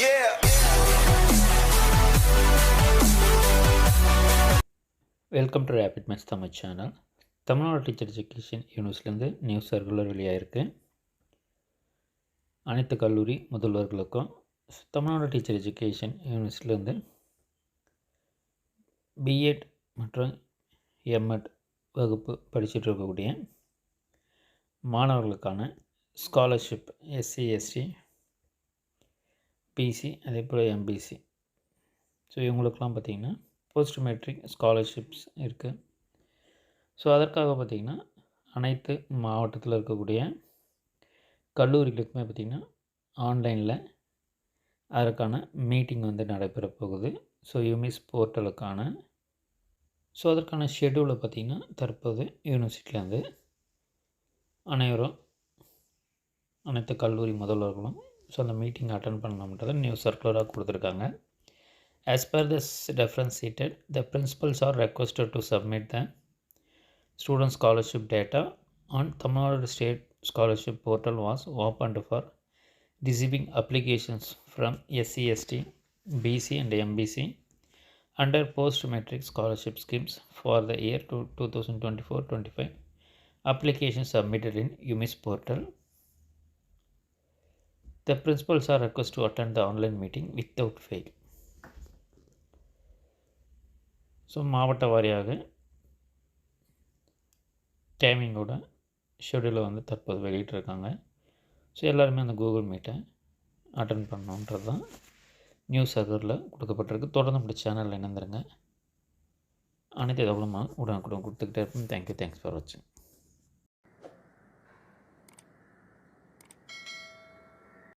Yeah. Welcome to rapid maths Tamil channel. Tamil Nadu teacher education யூனிவர்சிட்டிலேருந்து news circular வெளியாகிருக்கு. அனைத்து கல்லூரி முதல்வர்களுக்கும் தமிழ்நாடு டீச்சர் எஜுகேஷன் யூனிவர்சிட்டிலேருந்து பிஎட் மற்றும் எம்எட் வகுப்பு படிச்சுட்டு இருக்கக்கூடிய மாணவர்களுக்கான ஸ்காலர்ஷிப் எஸ்சி எஸ்டி பிசி அதே போல் எம்பிசி ஸோ இவங்களுக்கெல்லாம் பார்த்திங்கன்னா போஸ்ட் மெட்ரிக் ஸ்காலர்ஷிப்ஸ் இருக்குது. ஸோ அதற்காக பார்த்திங்கன்னா அனைத்து மாவட்டத்தில் இருக்கக்கூடிய கல்லூரிகளுக்குமே பார்த்திங்கன்னா ஆன்லைனில் அதற்கான மீட்டிங் நடைபெற போகுது. ஸோ யூமிஸ் போர்ட்டலுக்கான அதற்கான ஷெட்யூலை பார்த்திங்கன்னா தற்போது யூனிவர்சிட்டியிலேருந்து அனைத்து கல்லூரி முதல்வர்களும் அந்த மீட்டிங் அட்டன் பண்ணணுன்றதை நியூஸ் சர்க்குலராக கொடுத்துருக்காங்க. As per this reference cited, the principals are requested to submit the student scholarship data on Tamil Nadu State Scholarship Portal was opened for receiving applications from SC, ST, BC and MBC under post-matric scholarship schemes for the year 2024-25. Applications submitted in UMIS portal. The principals are requested to attend the online meeting without fail. So மாவட்ட வாரியாக டைமிங்கோட ஷெடியூலை தற்போது வெளியிட்டிருக்காங்க. So எல்லாருமே அந்த Google மீட்டை attend பண்ணணுன்றது தான் news சர்க்குலரில் கொடுக்கப்பட்டிருக்கு. தொடர்ந்து நம்முடைய சேனலில் இணைந்துருங்க. அனைத்து தகவலும் உடனுக்குடன் கொடுத்துக்கிட்டே இருப்போம். தேங்க்யூ. தேங்க்ஸ் ஃபார் வாட்சிங்.